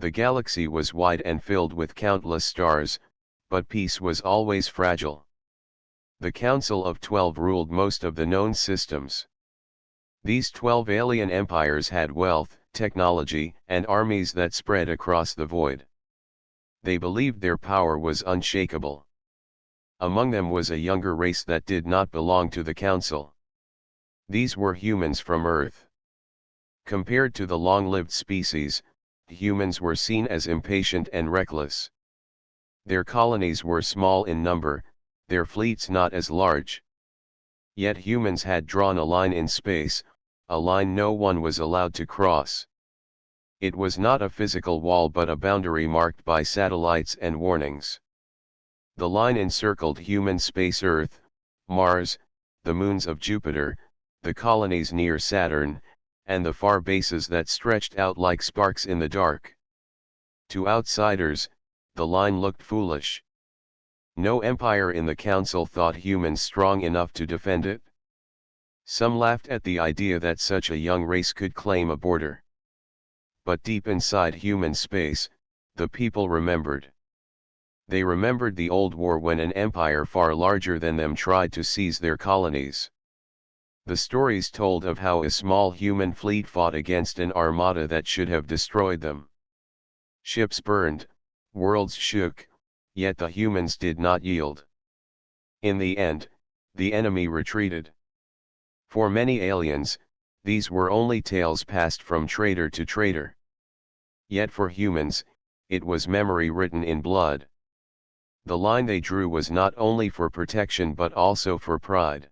The galaxy was wide and filled with countless stars, but peace was always fragile. The Council of 12 ruled most of the known systems. These 12 alien empires had wealth, technology, and armies that spread across the void. They believed their power was unshakable. Among them was a younger race that did not belong to the council. These were humans from Earth. Compared to the long-lived species, humans were seen as impatient and reckless. Their colonies were small in number, their fleets not as large. Yet humans had drawn a line in space, a line no one was allowed to cross. It was not a physical wall but a boundary marked by satellites and warnings. The line encircled human space Earth, Mars, the moons of Jupiter, the colonies near Saturn, and the far bases that stretched out like sparks in the dark. To outsiders, the line looked foolish. No empire in the council thought humans strong enough to defend it. Some laughed at the idea that such a young race could claim a border. But deep inside human space, the people remembered. They remembered the old war when an empire far larger than them tried to seize their colonies. The stories told of how a small human fleet fought against an armada that should have destroyed them. Ships burned, worlds shook, yet the humans did not yield. In the end, the enemy retreated. For many aliens, these were only tales passed from trader to trader. Yet for humans, it was memory written in blood. The line they drew was not only for protection but also for pride.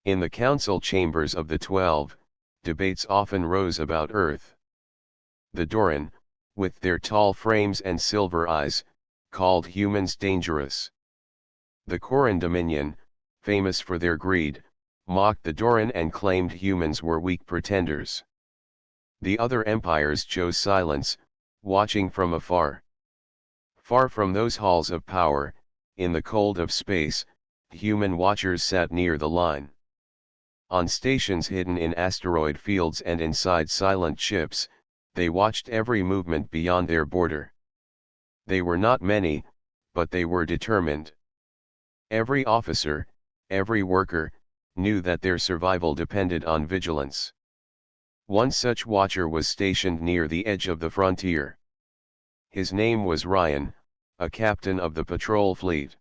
In the council chambers of the 12, debates often rose about Earth. The Doran, with their tall frames and silver eyes, called humans dangerous. The Koran Dominion, famous for their greed, mocked the Doran and claimed humans were weak pretenders. The other empires chose silence, watching from afar. Far from those halls of power, in the cold of space, human watchers sat near the line. On stations hidden in asteroid fields and inside silent ships, they watched every movement beyond their border. They were not many, but they were determined. Every officer, every worker, knew that their survival depended on vigilance. One such watcher was stationed near the edge of the frontier. His name was Ryan, a captain of the patrol fleet.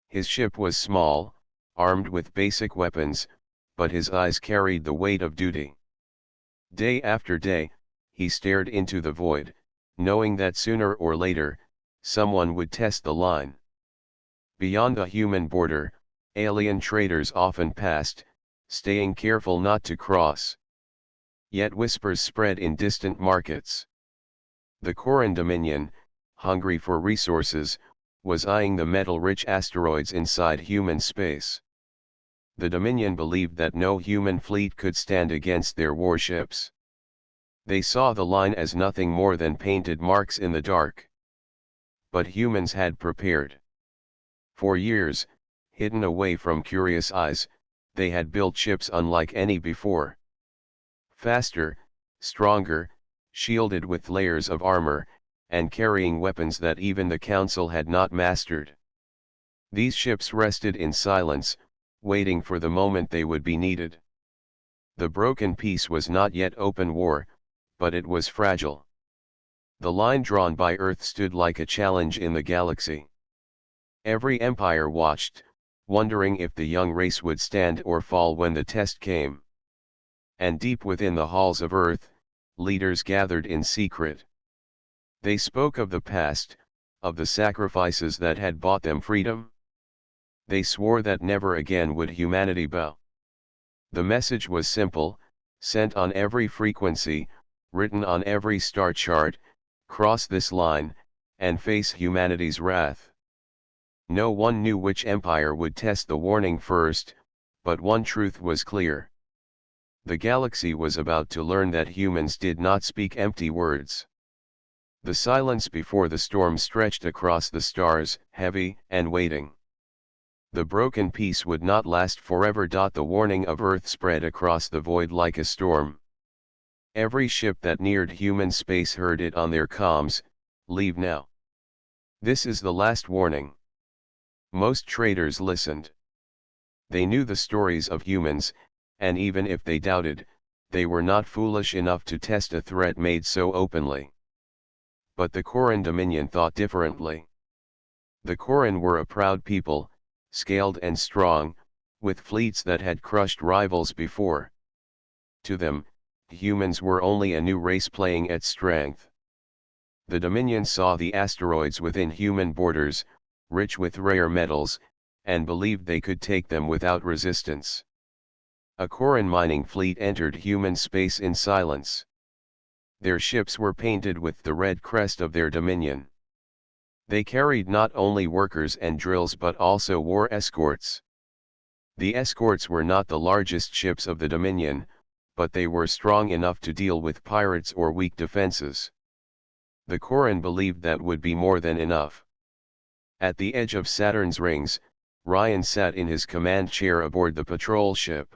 His ship was small, armed with basic weapons, but his eyes carried the weight of duty. Day after day, he stared into the void, knowing that sooner or later, someone would test the line. Beyond the human border, alien traders often passed, staying careful not to cross. Yet whispers spread in distant markets. The Koran Dominion, hungry for resources, was eyeing the metal-rich asteroids inside human space. The Dominion believed that no human fleet could stand against their warships. They saw the line as nothing more than painted marks in the dark. But humans had prepared. For years, hidden away from curious eyes, they had built ships unlike any before. Faster, stronger, shielded with layers of armor, and carrying weapons that even the council had not mastered. These ships rested in silence, waiting for the moment they would be needed. The broken peace was not yet open war, but it was fragile. The line drawn by Earth stood like a challenge in the galaxy. Every empire watched, wondering if the young race would stand or fall when the test came. And deep within the halls of Earth, leaders gathered in secret. They spoke of the past, of the sacrifices that had bought them freedom. They swore that never again would humanity bow. The message was simple, sent on every frequency, written on every star chart: cross this line, and face humanity's wrath. No one knew which empire would test the warning first, but one truth was clear. The galaxy was about to learn that humans did not speak empty words. The silence before the storm stretched across the stars, heavy and waiting. The broken peace would not last forever. The warning of Earth spread across the void like a storm. Every ship that neared human space heard it on their comms, "Leave now. This is the last warning." Most traders listened. They knew the stories of humans, and even if they doubted, they were not foolish enough to test a threat made so openly. But the Koran Dominion thought differently. The Koran were a proud people, scaled and strong, with fleets that had crushed rivals before. To them, humans were only a new race playing at strength. The Dominion saw the asteroids within human borders, rich with rare metals, and believed they could take them without resistance. A Koran mining fleet entered human space in silence. Their ships were painted with the red crest of their dominion. They carried not only workers and drills but also war escorts. The escorts were not the largest ships of the Dominion, but they were strong enough to deal with pirates or weak defenses. The Koran believed that would be more than enough. At the edge of Saturn's rings, Ryan sat in his command chair aboard the patrol ship.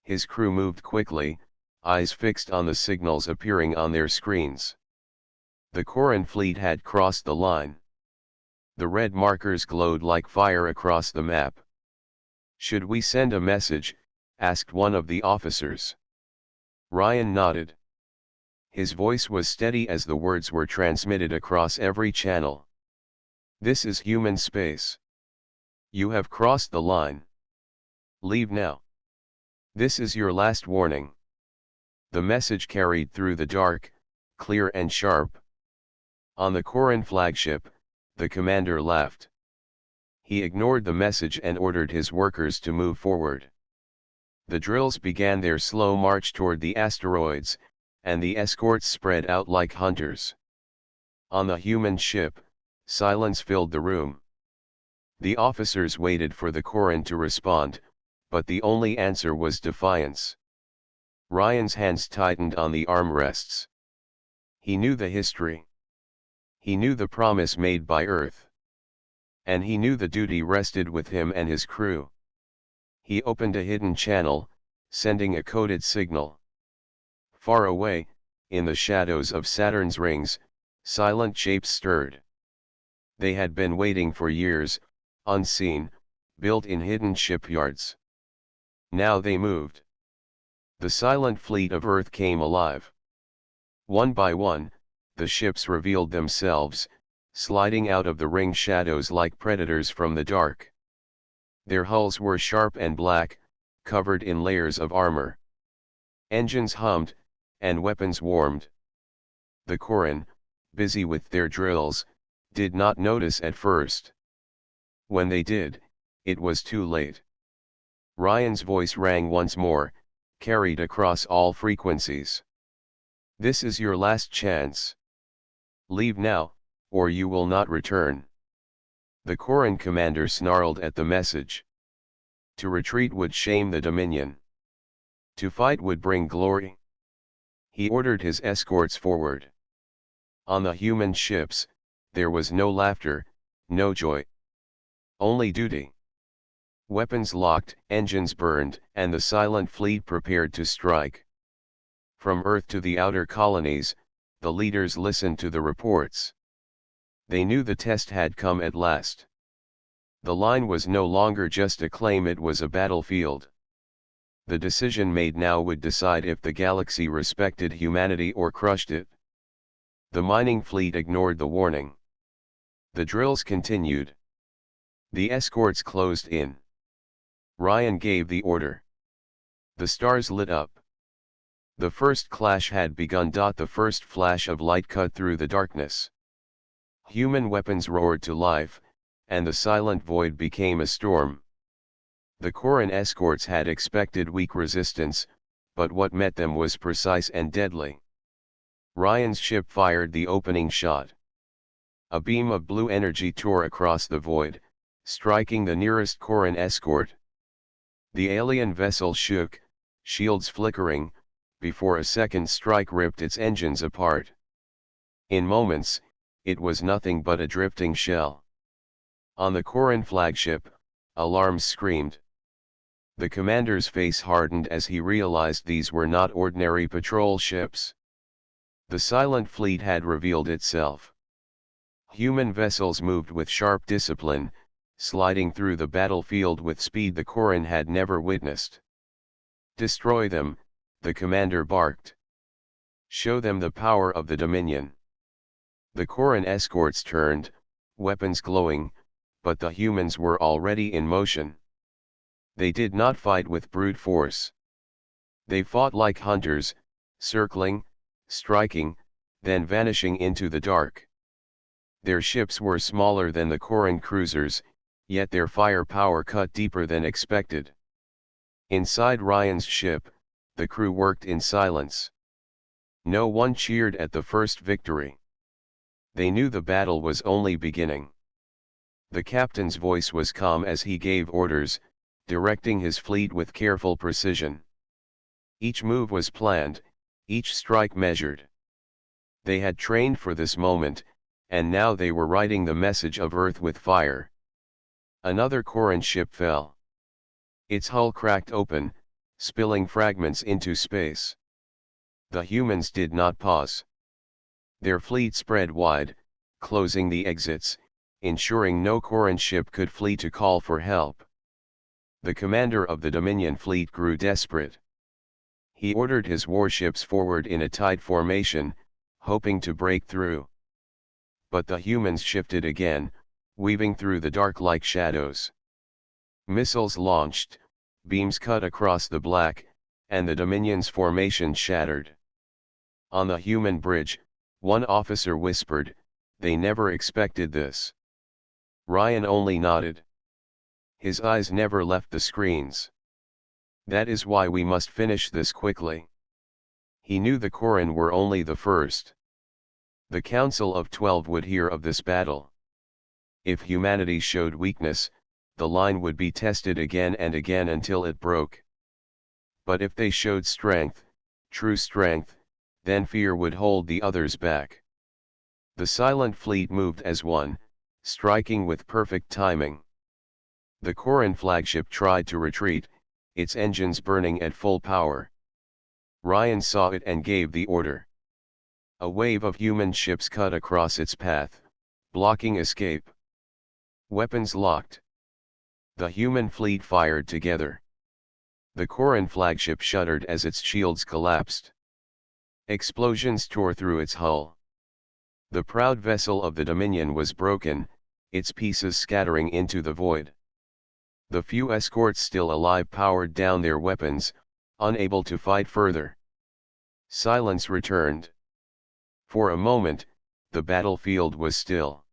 His crew moved quickly, eyes fixed on the signals appearing on their screens. The Koran fleet had crossed the line. The red markers glowed like fire across the map. "Should we send a message?" asked one of the officers. Ryan nodded. His voice was steady as the words were transmitted across every channel. "This is human space. You have crossed the line. Leave now. This is your last warning." The message carried through the dark, clear and sharp. On the Koran flagship, the commander laughed. He ignored the message and ordered his workers to move forward. The drills began their slow march toward the asteroids, and the escorts spread out like hunters. On the human ship, silence filled the room. The officers waited for the Koran to respond, but the only answer was defiance. Ryan's hands tightened on the armrests. He knew the history. He knew the promise made by Earth. And he knew the duty rested with him and his crew. He opened a hidden channel, sending a coded signal. Far away, in the shadows of Saturn's rings, silent shapes stirred. They had been waiting for years, unseen, built in hidden shipyards. Now they moved. The silent fleet of Earth came alive. One by one, the ships revealed themselves, sliding out of the ring shadows like predators from the dark. Their hulls were sharp and black, covered in layers of armor. Engines hummed, and weapons warmed. The Koran, busy with their drills, did not notice at first. When they did, it was too late. Ryan's voice rang once more, carried across all frequencies. "This is your last chance. Leave now, or you will not return." The Koran commander snarled at the message. To retreat would shame the Dominion. To fight would bring glory. He ordered his escorts forward. On the human ships, there was no laughter, no joy. Only duty. Weapons locked, engines burned, and the silent fleet prepared to strike. From Earth to the outer colonies, the leaders listened to the reports. They knew the test had come at last. The line was no longer just a claim, it was a battlefield. The decision made now would decide if the galaxy respected humanity or crushed it. The mining fleet ignored the warning. The drills continued. The escorts closed in. Ryan gave the order. The stars lit up. The first clash had begun. The first flash of light cut through the darkness. Human weapons roared to life, and the silent void became a storm. The Koran escorts had expected weak resistance, but what met them was precise and deadly. Ryan's ship fired the opening shot. A beam of blue energy tore across the void, striking the nearest Koran escort. The alien vessel shook, shields flickering, before a second strike ripped its engines apart. In moments, it was nothing but a drifting shell. On the Koran flagship, alarms screamed. The commander's face hardened as he realized these were not ordinary patrol ships. The silent fleet had revealed itself. Human vessels moved with sharp discipline, sliding through the battlefield with speed the Corin had never witnessed. "Destroy them," the commander barked. "Show them the power of the Dominion." The Corin escorts turned, weapons glowing, but the humans were already in motion. They did not fight with brute force. They fought like hunters, circling, striking, then vanishing into the dark. Their ships were smaller than the Corin cruisers, yet their firepower cut deeper than expected. Inside Ryan's ship, the crew worked in silence. No one cheered at the first victory. They knew the battle was only beginning. The captain's voice was calm as he gave orders, directing his fleet with careful precision. Each move was planned, each strike measured. They had trained for this moment, and now they were writing the message of Earth with fire. Another Corin ship fell. Its hull cracked open, spilling fragments into space. The humans did not pause. Their fleet spread wide, closing the exits, ensuring no Corin ship could flee to call for help. The commander of the Dominion fleet grew desperate. He ordered his warships forward in a tight formation, hoping to break through. But the humans shifted again, weaving through the dark like shadows. Missiles launched, beams cut across the black, and the Dominion's formation shattered. On the human bridge, one officer whispered, "They never expected this." Ryan only nodded. His eyes never left the screens. "That is why we must finish this quickly." He knew the Corin were only the first. The Council of 12 would hear of this battle. If humanity showed weakness, the line would be tested again and again until it broke. But if they showed strength, true strength, then fear would hold the others back. The silent fleet moved as one, striking with perfect timing. The Corin flagship tried to retreat, its engines burning at full power. Ryan saw it and gave the order. A wave of human ships cut across its path, blocking escape. Weapons locked. The human fleet fired together. The Corin flagship shuddered as its shields collapsed. Explosions tore through its hull. The proud vessel of the Dominion was broken, its pieces scattering into the void. The few escorts still alive powered down their weapons, unable to fight further. Silence returned. For a moment, the battlefield was still.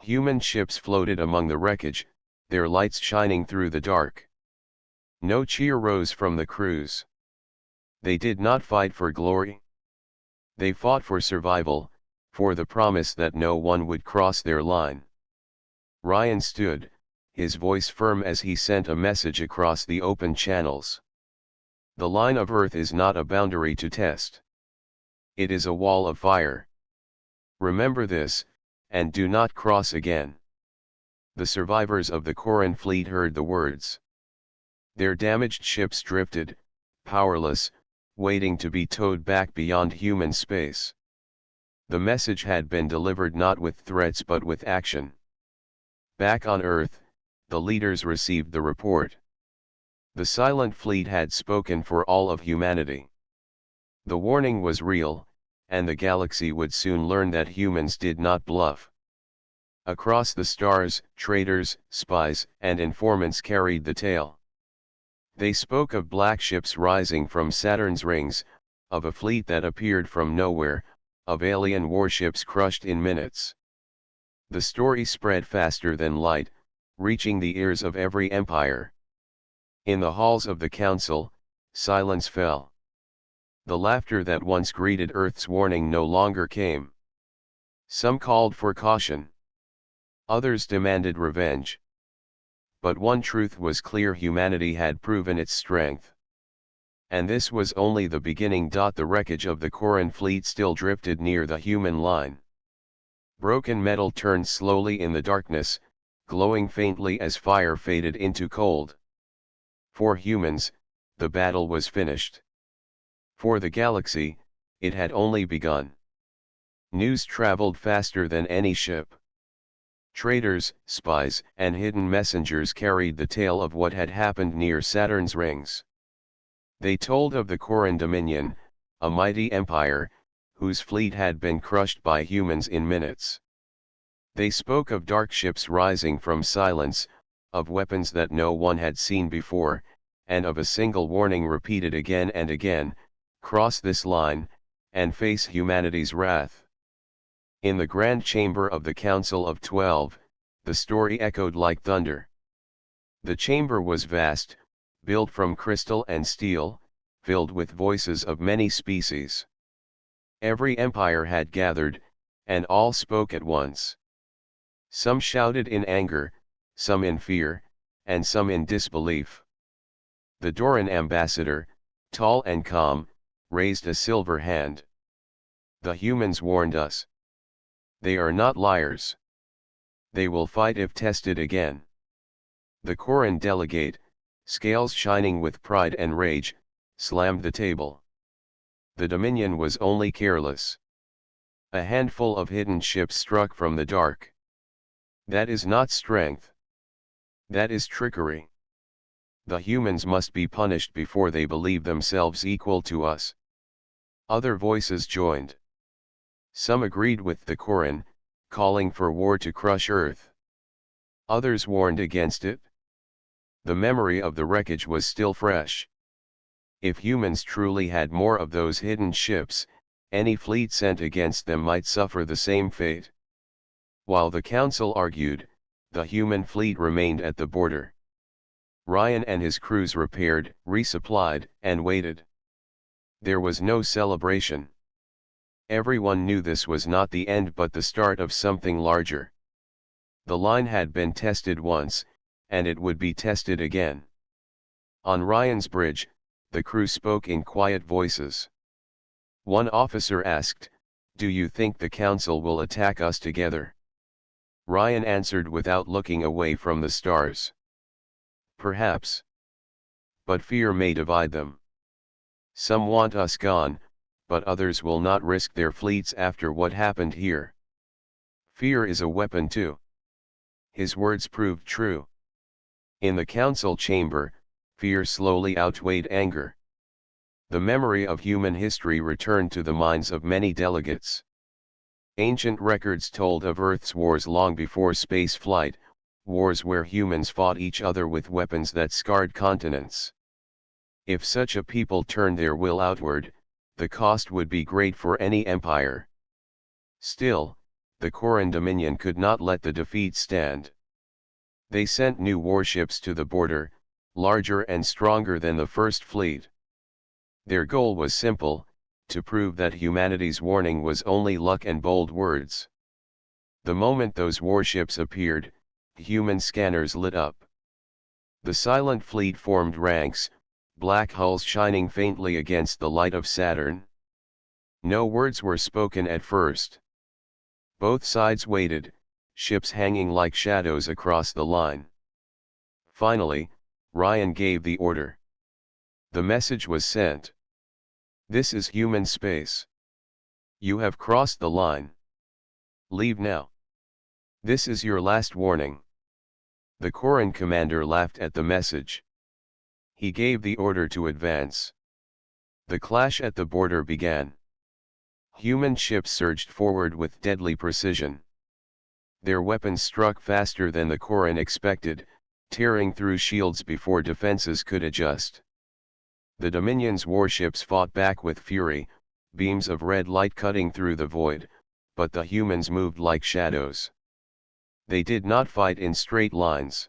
Human ships floated among the wreckage, their lights shining through the dark. No cheer rose from the crews. They did not fight for glory. They fought for survival, for the promise that no one would cross their line. Ryan stood, his voice firm as he sent a message across the open channels. The line of Earth is not a boundary to test. It is a wall of fire. Remember this, and do not cross again. The survivors of the Corin fleet heard the words. Their damaged ships drifted, powerless, waiting to be towed back beyond human space. The message had been delivered not with threats but with action. Back on Earth, the leaders received the report. The silent fleet had spoken for all of humanity. The warning was real, and the galaxy would soon learn that humans did not bluff. Across the stars, traitors, spies, and informants carried the tale. They spoke of black ships rising from Saturn's rings, of a fleet that appeared from nowhere, of alien warships crushed in minutes. The story spread faster than light, reaching the ears of every empire. In the halls of the council, silence fell. The laughter that once greeted Earth's warning no longer came. Some called for caution. Others demanded revenge. But one truth was clear: humanity had proven its strength. And this was only the beginning. The wreckage of the Corin fleet still drifted near the human line. Broken metal turned slowly in the darkness, glowing faintly as fire faded into cold. For humans, the battle was finished. For the galaxy, it had only begun. News traveled faster than any ship. Traders, spies, and hidden messengers carried the tale of what had happened near Saturn's rings. They told of the Corran Dominion, a mighty empire, whose fleet had been crushed by humans in minutes. They spoke of dark ships rising from silence, of weapons that no one had seen before, and of a single warning repeated again and again: cross this line, and face humanity's wrath. In the grand chamber of the Council of 12, the story echoed like thunder. The chamber was vast, built from crystal and steel, filled with voices of many species. Every empire had gathered, and all spoke at once. Some shouted in anger, some in fear, and some in disbelief. The Doran ambassador, tall and calm, raised a silver hand. The humans warned us. They are not liars. They will fight if tested again. The Corran delegate, scales shining with pride and rage, slammed the table. The Dominion was only careless. A handful of hidden ships struck from the dark. That is not strength. That is trickery. The humans must be punished before they believe themselves equal to us. Other voices joined. Some agreed with the Corran, calling for war to crush Earth. Others warned against it. The memory of the wreckage was still fresh. If humans truly had more of those hidden ships, any fleet sent against them might suffer the same fate. While the council argued, the human fleet remained at the border. Ryan and his crews repaired, resupplied, and waited. There was no celebration. Everyone knew this was not the end but the start of something larger. The line had been tested once, and it would be tested again. On Ryan's bridge, the crew spoke in quiet voices. One officer asked, "Do you think the council will attack us together?" Ryan answered without looking away from the stars. "Perhaps. But fear may divide them. Some want us gone, but others will not risk their fleets after what happened here. Fear is a weapon too." His words proved true. In the council chamber, fear slowly outweighed anger. The memory of human history returned to the minds of many delegates. Ancient records told of Earth's wars long before space flight, wars where humans fought each other with weapons that scarred continents. If such a people turned their will outward, the cost would be great for any empire. Still, the Corran Dominion could not let the defeat stand. They sent new warships to the border, larger and stronger than the first fleet. Their goal was simple: to prove that humanity's warning was only luck and bold words. The moment those warships appeared, human scanners lit up. The silent fleet formed ranks, black hulls shining faintly against the light of Saturn. No words were spoken at first. Both sides waited, ships hanging like shadows across the line. Finally, Ryan gave the order. The message was sent. "This is human space. You have crossed the line. Leave now. This is your last warning." The Corran commander laughed at the message. He gave the order to advance. The clash at the border began. Human ships surged forward with deadly precision. Their weapons struck faster than the Corran expected, tearing through shields before defenses could adjust. The Dominion's warships fought back with fury, beams of red light cutting through the void, but the humans moved like shadows. They did not fight in straight lines.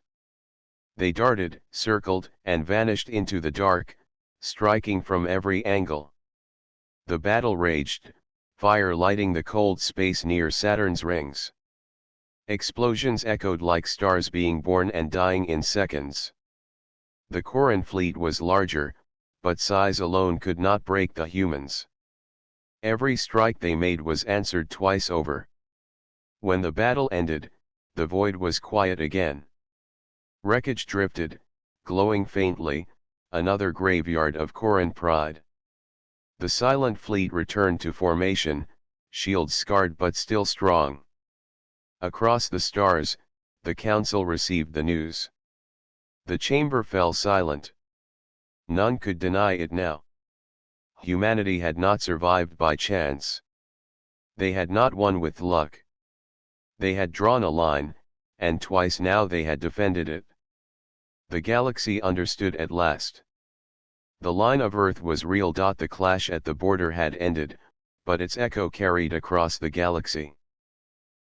They darted, circled, and vanished into the dark, striking from every angle. The battle raged, fire lighting the cold space near Saturn's rings. Explosions echoed like stars being born and dying in seconds. The Corran fleet was larger, but size alone could not break the humans. Every strike they made was answered twice over. When the battle ended, the void was quiet again. Wreckage drifted, glowing faintly, another graveyard of Corran pride. The silent fleet returned to formation, shields scarred but still strong. Across the stars, the council received the news. The chamber fell silent. None could deny it now. Humanity had not survived by chance. They had not won with luck. They had drawn a line, and twice now they had defended it. The galaxy understood at last. The line of Earth was real. The clash at the border had ended, but its echo carried across the galaxy.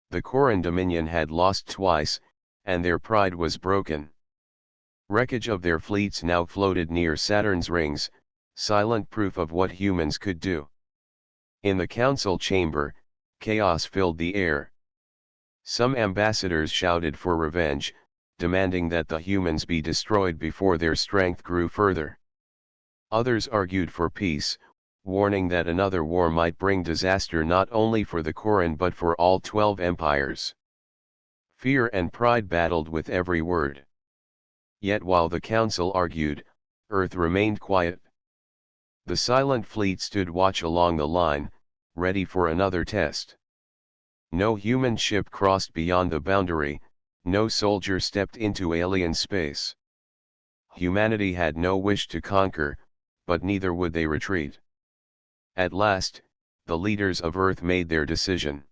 The Corran Dominion had lost twice, and their pride was broken. Wreckage of their fleets now floated near Saturn's rings, silent proof of what humans could do. In the council chamber, chaos filled the air. Some ambassadors shouted for revenge, demanding that the humans be destroyed before their strength grew further. Others argued for peace, warning that another war might bring disaster not only for the Corran but for all 12 empires. Fear and pride battled with every word. Yet while the council argued, Earth remained quiet. The silent fleet stood watch along the line, ready for another test. No human ship crossed beyond the boundary, no soldier stepped into alien space. Humanity had no wish to conquer, but neither would they retreat. At last, the leaders of Earth made their decision.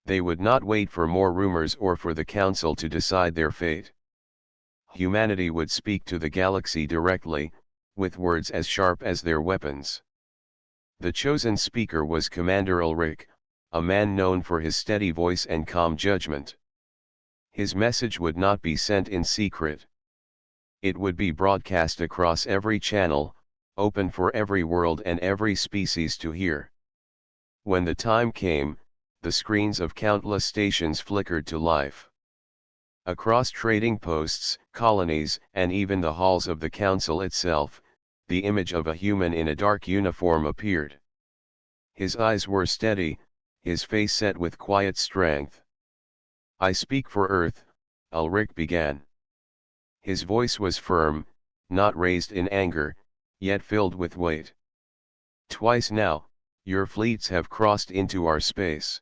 They would not wait for more rumors or for the council to decide their fate. Humanity would speak to the galaxy directly, with words as sharp as their weapons. The chosen speaker was Commander Ulrich, a man known for his steady voice and calm judgment. His message would not be sent in secret. It would be broadcast across every channel, open for every world and every species to hear. When the time came, the screens of countless stations flickered to life. Across trading posts, colonies, and even the halls of the council itself, the image of a human in a dark uniform appeared. His eyes were steady, his face set with quiet strength. "I speak for Earth," Ulrich began. His voice was firm, not raised in anger, yet filled with weight. "Twice now, your fleets have crossed into our space.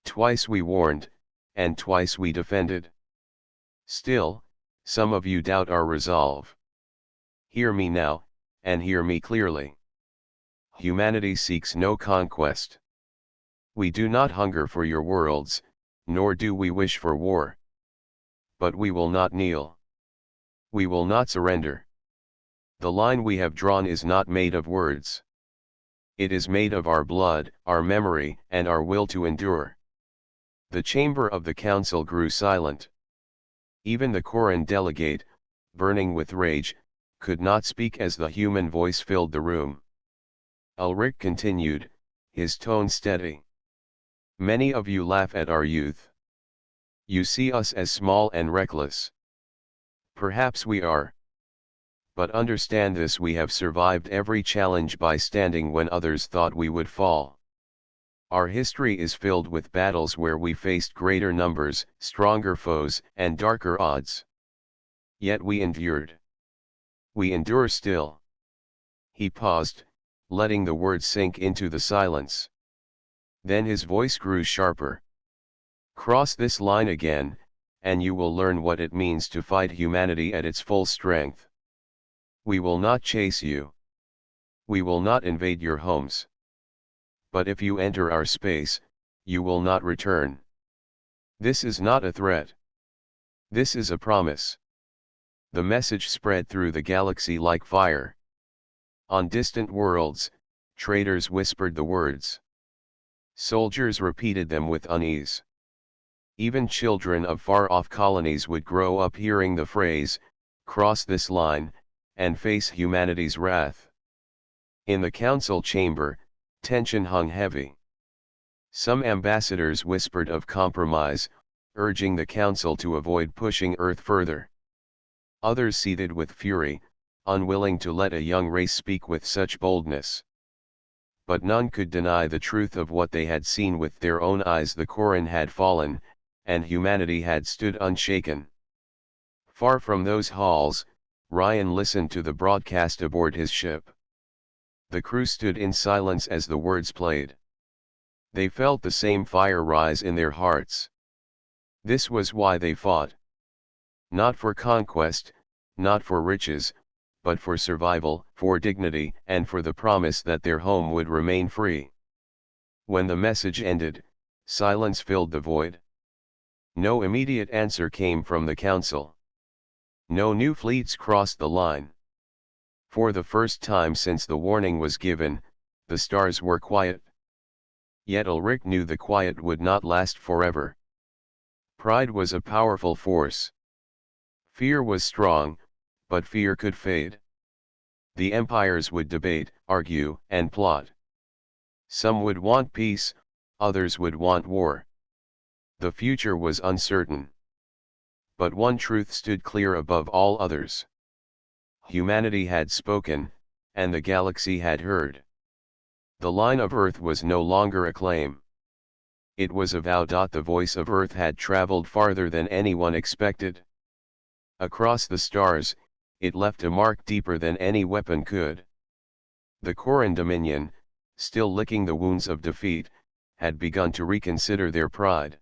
Twice we warned, and twice we defended. Still, some of you doubt our resolve. Hear me now, and hear me clearly. Humanity seeks no conquest. We do not hunger for your worlds, nor do we wish for war. But we will not kneel. We will not surrender. The line we have drawn is not made of words. It is made of our blood, our memory, and our will to endure." The chamber of the council grew silent. Even the Corran delegate, burning with rage, could not speak as the human voice filled the room. Ulrich continued, his tone steady. "Many of you laugh at our youth. You see us as small and reckless. Perhaps we are. But understand this: we have survived every challenge by standing when others thought we would fall. Our history is filled with battles where we faced greater numbers, stronger foes, and darker odds. Yet we endured. We endure still." He paused, letting the words sink into the silence. Then his voice grew sharper. "Cross this line again, and you will learn what it means to fight humanity at its full strength. We will not chase you. We will not invade your homes. But if you enter our space, you will not return. This is not a threat. This is a promise." The message spread through the galaxy like fire. On distant worlds, traders whispered the words. Soldiers repeated them with unease. Even children of far-off colonies would grow up hearing the phrase, "Cross this line, and face humanity's wrath." In the council chamber, tension hung heavy. Some ambassadors whispered of compromise, urging the council to avoid pushing Earth further. Others seethed with fury, unwilling to let a young race speak with such boldness. But none could deny the truth of what they had seen with their own eyes. The Corran had fallen, and humanity had stood unshaken. Far from those halls, Ryan listened to the broadcast aboard his ship. The crew stood in silence as the words played. They felt the same fire rise in their hearts. This was why they fought. Not for conquest, not for riches, but for survival, for dignity, and for the promise that their home would remain free. When the message ended, silence filled the void. No immediate answer came from the council. No new fleets crossed the line. For the first time since the warning was given, the stars were quiet. Yet Ulrich knew the quiet would not last forever. Pride was a powerful force. Fear was strong, but fear could fade. The empires would debate, argue, and plot. Some would want peace, others would want war. The future was uncertain. But one truth stood clear above all others. Humanity had spoken, and the galaxy had heard. The line of Earth was no longer a claim. It was a vow. The voice of Earth had traveled farther than anyone expected. Across the stars, it left a mark deeper than any weapon could. The Coran Dominion, still licking the wounds of defeat, had begun to reconsider their pride.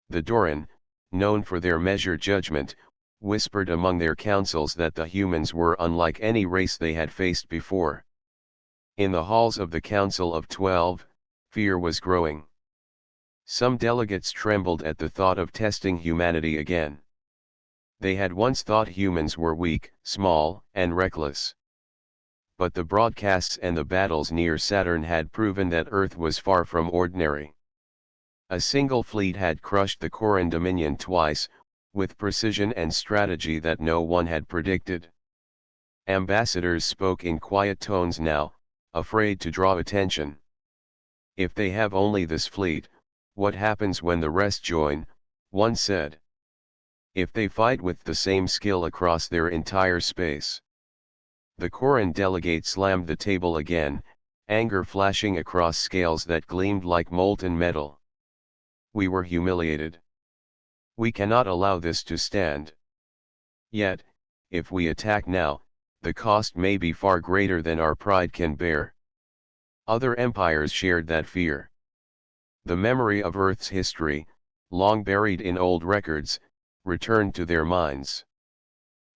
The Doran, known for their measured judgment, whispered among their councils that the humans were unlike any race they had faced before. In the halls of the Council of 12, fear was growing. Some delegates trembled at the thought of testing humanity again. They had once thought humans were weak, small, and reckless. But the broadcasts and the battles near Saturn had proven that Earth was far from ordinary. A single fleet had crushed the Coran Dominion twice, with precision and strategy that no one had predicted. Ambassadors spoke in quiet tones now, afraid to draw attention. If they have only this fleet, what happens when the rest join? One said. If they fight with the same skill across their entire space. The Coran delegate slammed the table again, anger flashing across scales that gleamed like molten metal. We were humiliated. We cannot allow this to stand. Yet, if we attack now, the cost may be far greater than our pride can bear. Other empires shared that fear. The memory of Earth's history, long buried in old records, returned to their minds.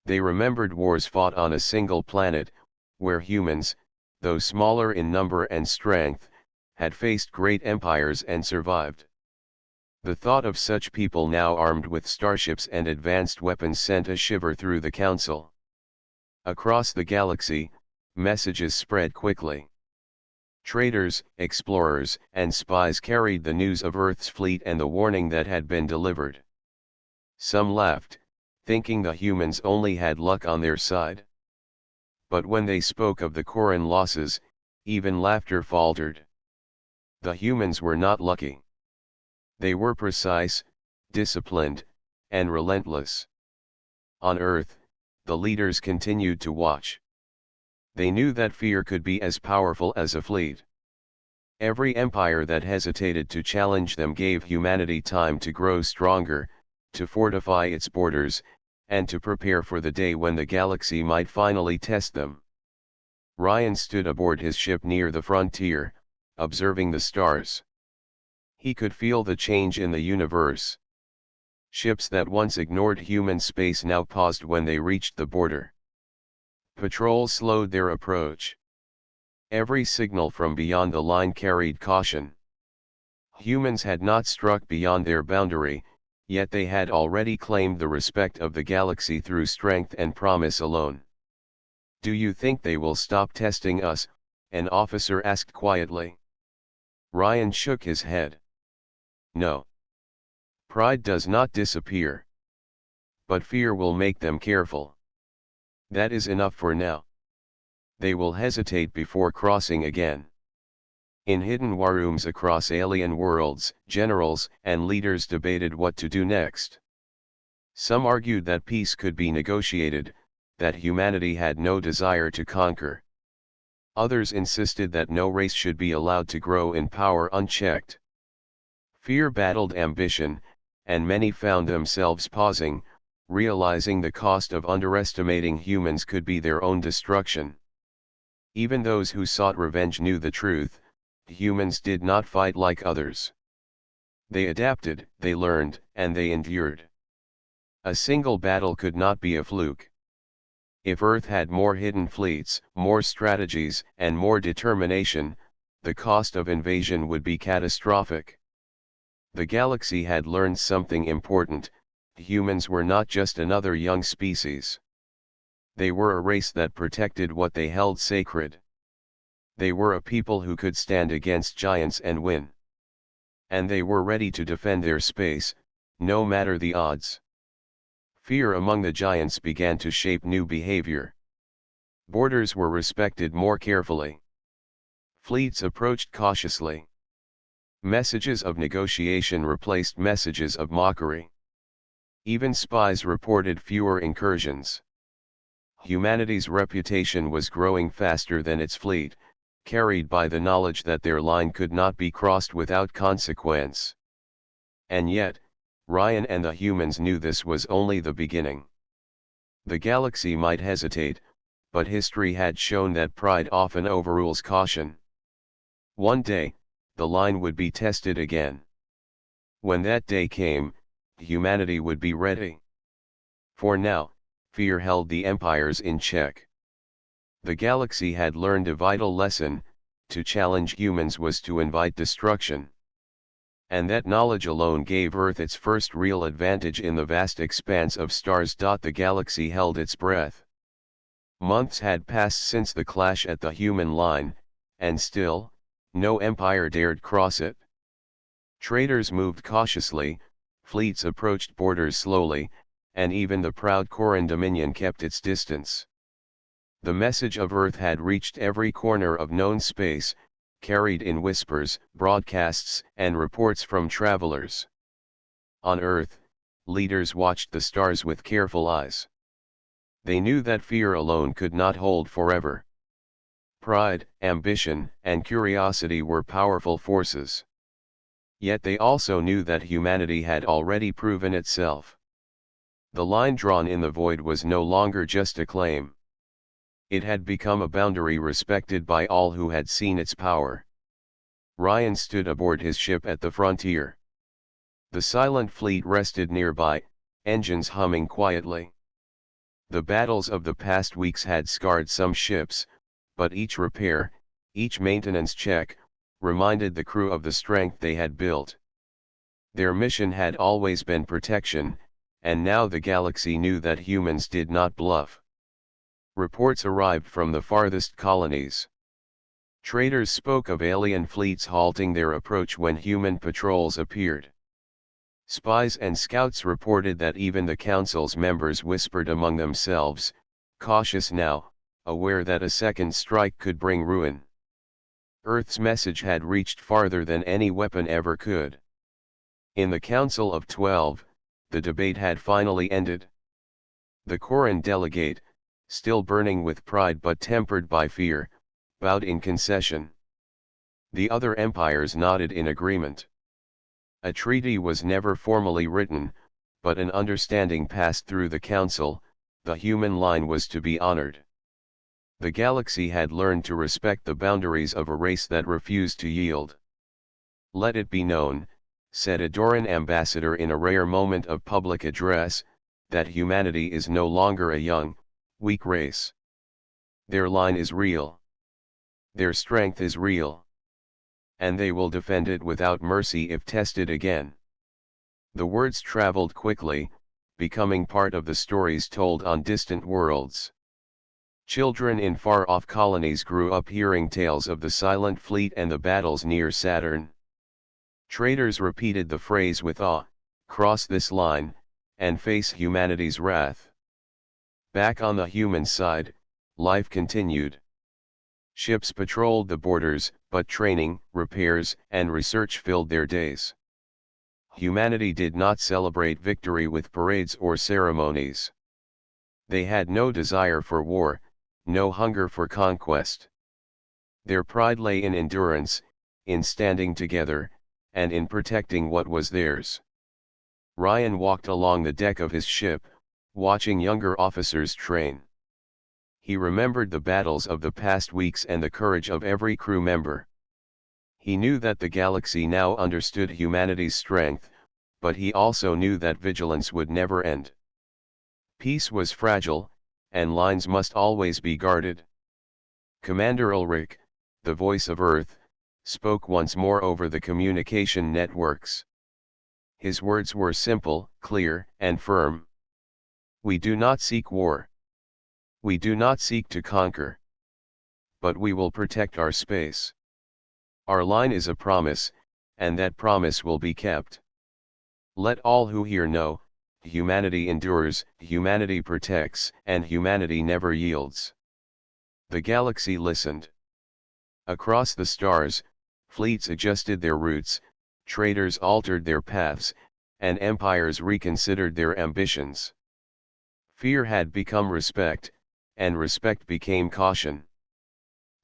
They remembered wars fought on a single planet, where humans, though smaller in number and strength, had faced great empires and survived. The thought of such people now armed with starships and advanced weapons sent a shiver through the council. Across the galaxy, messages spread quickly. Traders, explorers, and spies carried the news of Earth's fleet and the warning that had been delivered. Some laughed, thinking the humans only had luck on their side. But when they spoke of the Coran losses, even laughter faltered. The humans were not lucky. They were precise, disciplined, and relentless. On Earth, the leaders continued to watch. They knew that fear could be as powerful as a fleet. Every empire that hesitated to challenge them gave humanity time to grow stronger, to fortify its borders, and to prepare for the day when the galaxy might finally test them. Ryan stood aboard his ship near the frontier, observing the stars. He could feel the change in the universe. Ships that once ignored human space now paused when they reached the border. Patrols slowed their approach. Every signal from beyond the line carried caution. Humans had not struck beyond their boundary, yet they had already claimed the respect of the galaxy through strength and promise alone. "Do you think they will stop testing us?" an officer asked quietly. Ryan shook his head. No. Pride does not disappear. But fear will make them careful. That is enough for now. They will hesitate before crossing again. In hidden war rooms across alien worlds, generals and leaders debated what to do next. Some argued that peace could be negotiated, that humanity had no desire to conquer. Others insisted that no race should be allowed to grow in power unchecked. Fear battled ambition, and many found themselves pausing, realizing the cost of underestimating humans could be their own destruction. Even those who sought revenge knew the truth: humans did not fight like others. They adapted, they learned, and they endured. A single battle could not be a fluke. If Earth had more hidden fleets, more strategies, and more determination, the cost of invasion would be catastrophic. The galaxy had learned something important: humans were not just another young species. They were a race that protected what they held sacred. They were a people who could stand against giants and win. And they were ready to defend their space, no matter the odds. Fear among the giants began to shape new behavior. Borders were respected more carefully. Fleets approached cautiously. Messages of negotiation replaced messages of mockery. Even spies reported fewer incursions. Humanity's reputation was growing faster than its fleet, carried by the knowledge that their line could not be crossed without consequence. And yet, Ryan and the humans knew this was only the beginning. The galaxy might hesitate, but history had shown that pride often overrules caution. One day, the line would be tested again. When that day came, humanity would be ready. For now, fear held the empires in check. The galaxy had learned a vital lesson: to challenge humans was to invite destruction. And that knowledge alone gave Earth its first real advantage in the vast expanse of stars. The galaxy held its breath. Months had passed since the clash at the human line, and still, no empire dared cross it. Traders moved cautiously, fleets approached borders slowly, and even the proud Coran dominion kept its distance. The message of Earth had reached every corner of known space, carried in whispers, broadcasts, and reports from travelers. On Earth, leaders watched the stars with careful eyes. They knew that fear alone could not hold forever. Pride, ambition, and curiosity were powerful forces. Yet they also knew that humanity had already proven itself. The line drawn in the void was no longer just a claim. It had become a boundary respected by all who had seen its power. Ryan stood aboard his ship at the frontier. The silent fleet rested nearby, engines humming quietly. The battles of the past weeks had scarred some ships, but each repair, each maintenance check, reminded the crew of the strength they had built. Their mission had always been protection, and now the galaxy knew that humans did not bluff. Reports arrived from the farthest colonies. Traders spoke of alien fleets halting their approach when human patrols appeared. Spies and scouts reported that even the council's members whispered among themselves, cautious now, aware that a second strike could bring ruin. Earth's message had reached farther than any weapon ever could. In the Council of 12, the debate had finally ended. The Coran delegate, still burning with pride but tempered by fear, bowed in concession. The other empires nodded in agreement. A treaty was never formally written, but an understanding passed through the council: the human line was to be honored. The galaxy had learned to respect the boundaries of a race that refused to yield. "Let it be known," said a Doran ambassador in a rare moment of public address, "that humanity is no longer a young, weak race. Their line is real. Their strength is real. And they will defend it without mercy if tested again." The words traveled quickly, becoming part of the stories told on distant worlds. Children in far-off colonies grew up hearing tales of the silent fleet and the battles near Saturn. Traders repeated the phrase with awe: "Cross this line, and face humanity's wrath." Back on the human side, life continued. Ships patrolled the borders, but training, repairs, and research filled their days. Humanity did not celebrate victory with parades or ceremonies. They had no desire for war, no hunger for conquest. Their pride lay in endurance, in standing together, and in protecting what was theirs. Ryan walked along the deck of his ship, watching younger officers train. He remembered the battles of the past weeks and the courage of every crew member. He knew that the galaxy now understood humanity's strength, but he also knew that vigilance would never end. Peace was fragile, and lines must always be guarded. Commander Ulrich, the voice of Earth, spoke once more over the communication networks. His words were simple, clear, and firm. We do not seek war. We do not seek to conquer. But we will protect our space. Our line is a promise, and that promise will be kept. Let all who hear know, humanity endures, humanity protects, and humanity never yields. The galaxy listened. Across the stars, fleets adjusted their routes, traders altered their paths, and empires reconsidered their ambitions. Fear had become respect, and respect became caution.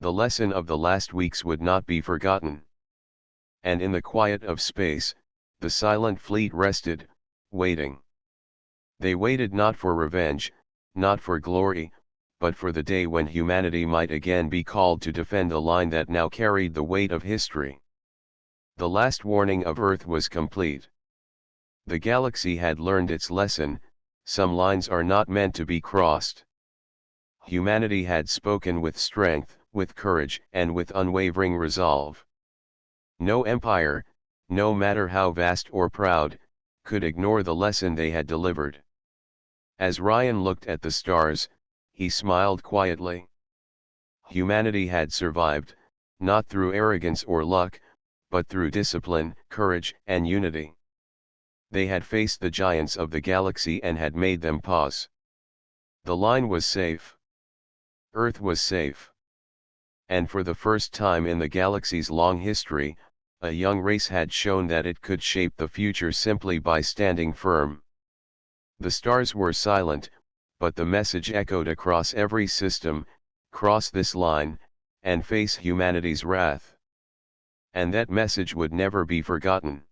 The lesson of the last weeks would not be forgotten. And in the quiet of space, the silent fleet rested, waiting. They waited not for revenge, not for glory, but for the day when humanity might again be called to defend the line that now carried the weight of history. The last warning of Earth was complete. The galaxy had learned its lesson: some lines are not meant to be crossed. Humanity had spoken with strength, with courage, and with unwavering resolve. No empire, no matter how vast or proud, could ignore the lesson they had delivered. As Ryan looked at the stars, he smiled quietly. Humanity had survived, not through arrogance or luck, but through discipline, courage, and unity. They had faced the giants of the galaxy and had made them pause. The line was safe. Earth was safe. And for the first time in the galaxy's long history, a young race had shown that it could shape the future simply by standing firm. The stars were silent, but the message echoed across every system: cross this line, and face humanity's wrath. And that message would never be forgotten.